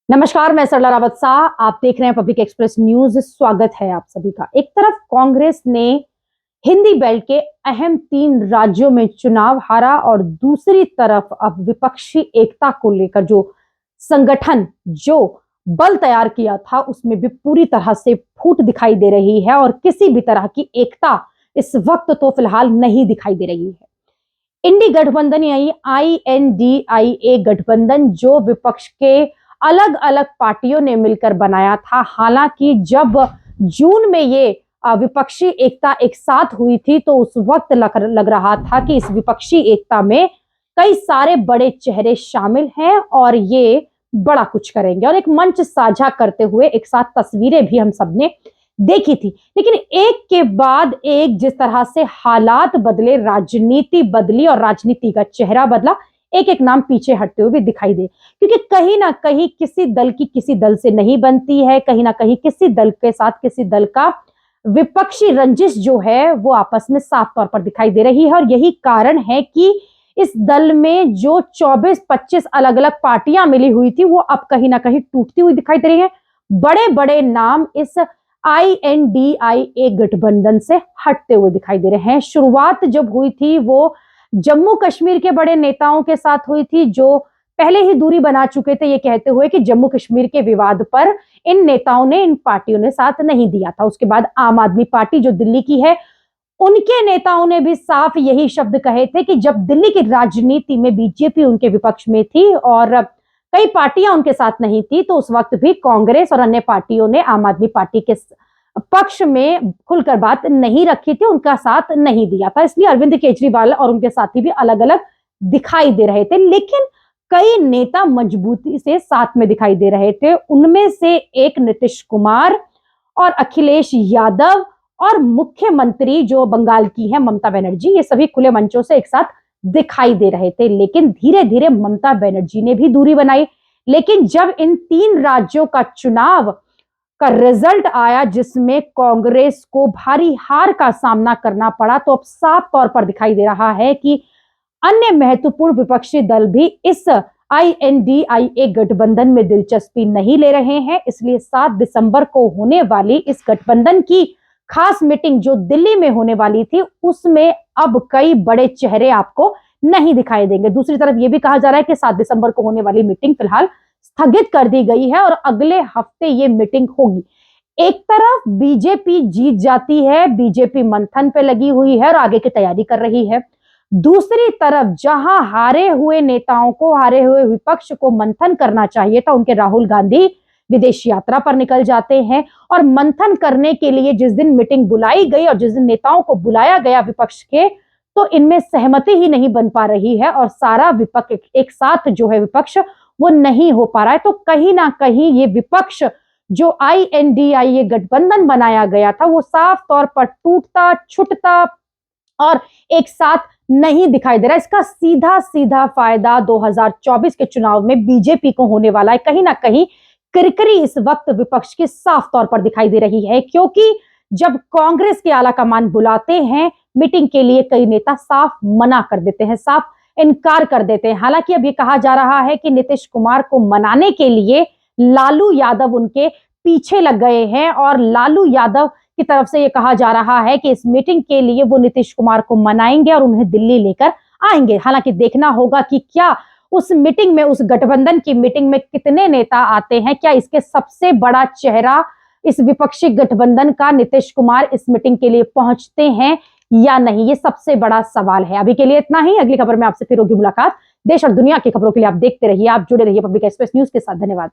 नमस्कार, मैं सरला रावत शाह। आप देख रहे हैं पब्लिक एक्सप्रेस न्यूज। स्वागत है आप सभी का। एक तरफ कांग्रेस ने हिंदी बेल्ट के अहम 3 राज्यों में चुनाव हारा और दूसरी तरफ अब विपक्षी एकता को लेकर जो संगठन जो बल तैयार किया था उसमें भी पूरी तरह से फूट दिखाई दे रही है और किसी भी तरह की एकता इस वक्त तो फिलहाल नहीं दिखाई दे रही है। इंडी गठबंधन यानी INDIA गठबंधन जो विपक्ष के अलग अलग पार्टियों ने मिलकर बनाया था। हालांकि जब जून में ये विपक्षी एकता एक साथ हुई थी तो उस वक्त लग रहा था कि इस विपक्षी एकता में कई सारे बड़े चेहरे शामिल हैं और ये बड़ा कुछ करेंगे और एक मंच साझा करते हुए एक साथ तस्वीरें भी हम सबने देखी थी। लेकिन एक के बाद एक जिस तरह से हालात बदले, राजनीति बदली और राजनीति का चेहरा बदला, एक एक नाम पीछे हटते हुए भी दिखाई दे। क्योंकि कहीं ना कहीं किसी दल की किसी दल से नहीं बनती है, कहीं ना कहीं किसी दल के साथ किसी दल का विपक्षी रंजिश जो है वो आपस में साफ तौर पर दिखाई दे रही है। और यही कारण है कि इस दल में जो 24-25 अलग अलग पार्टियां मिली हुई थी वो अब कहीं ना कहीं टूटती हुई दिखाई दे रही है। बड़े बड़े नाम इस INDIA गठबंधन से हटते हुए दिखाई दे रहे हैं। शुरुआत जब हुई थी वो जम्मू कश्मीर के बड़े नेताओं के साथ हुई थी जो पहले ही दूरी बना चुके थे, ये कहते हुए कि जम्मू कश्मीर के विवाद पर इन नेताओं ने, इन पार्टियों ने साथ नहीं दिया था। उसके बाद आम आदमी पार्टी जो दिल्ली की है, उनके नेताओं ने भी साफ यही शब्द कहे थे कि जब दिल्ली की राजनीति में बीजेपी उनके विपक्ष में थी और कई पार्टियां उनके साथ नहीं थी तो उस वक्त भी कांग्रेस और अन्य पार्टियों ने आम आदमी पार्टी के पक्ष में खुलकर बात नहीं रखी थी, उनका साथ नहीं दिया था। इसलिए अरविंद केजरीवाल और उनके साथी भी अलग अलग दिखाई दे रहे थे। लेकिन कई नेता मजबूती से साथ में दिखाई दे रहे थे। उनमें से एक नीतीश कुमार और अखिलेश यादव और मुख्यमंत्री जो बंगाल की है ममता बनर्जी, ये सभी खुले मंचों से एक साथ दिखाई दे रहे थे। लेकिन धीरे धीरे ममता बनर्जी ने भी दूरी बनाई। लेकिन जब इन 3 राज्यों का चुनाव का रिजल्ट आया जिसमें कांग्रेस को भारी हार का सामना करना पड़ा तो अब साफ तौर पर दिखाई दे रहा है कि अन्य महत्वपूर्ण विपक्षी दल भी इस INDIA गठबंधन में दिलचस्पी नहीं ले रहे हैं। इसलिए 7 दिसंबर को होने वाली इस गठबंधन की खास मीटिंग जो दिल्ली में होने वाली थी उसमें अब कई बड़े चेहरे आपको नहीं दिखाई देंगे। दूसरी तरफ यह भी कहा जा रहा है कि 7 दिसंबर को होने वाली मीटिंग फिलहाल स्थगित कर दी गई है और अगले हफ्ते ये मीटिंग होगी। एक तरफ बीजेपी जीत जाती है, बीजेपी मंथन पे लगी हुई है और आगे की तैयारी कर रही है। दूसरी तरफ जहां हारे हुए नेताओं को, हारे हुए विपक्ष को मंथन करना चाहिए था, उनके राहुल गांधी विदेश यात्रा पर निकल जाते हैं और मंथन करने के लिए जिस दिन मीटिंग बुलाई गई और जिस दिन नेताओं को बुलाया गया विपक्ष के, तो इनमें सहमति ही नहीं बन पा रही है और सारा विपक्ष एक साथ जो है विपक्ष वो नहीं हो पा रहा है। तो कहीं ना कहीं ये विपक्ष जो INDIA गठबंधन बनाया गया था वो साफ तौर पर टूटता, छुटता और एक साथ नहीं दिखाई दे रहा। इसका सीधा सीधा फायदा 2024 के चुनाव में बीजेपी को होने वाला है। कहीं ना कहीं किरकिरी इस वक्त विपक्ष की साफ तौर पर दिखाई दे रही है, क्योंकि जब कांग्रेस के आला कमान बुलाते हैं मीटिंग के लिए कई नेता साफ मना कर देते हैं, साफ इनकार कर देते हैं। हालांकि अब ये कहा जा रहा है कि नीतीश कुमार को मनाने के लिए लालू यादव उनके पीछे लग गए हैं और लालू यादव की तरफ से ये कहा जा रहा है कि इस मीटिंग के लिए वो नीतीश कुमार को मनाएंगे और उन्हें दिल्ली लेकर आएंगे। हालांकि देखना होगा कि क्या उस मीटिंग में, उस गठबंधन की मीटिंग में कितने नेता आते हैं। क्या इसके सबसे बड़ा चेहरा इस विपक्षी गठबंधन का नीतीश कुमार इस मीटिंग के लिए पहुंचते हैं या नहीं, ये सबसे बड़ा सवाल है। अभी के लिए इतना ही। अगली खबर में आपसे फिर होगी मुलाकात। देश और दुनिया की खबरों के लिए आप देखते रहिए, आप जुड़े रहिए पब्लिक एक्सप्रेस न्यूज के साथ। धन्यवाद।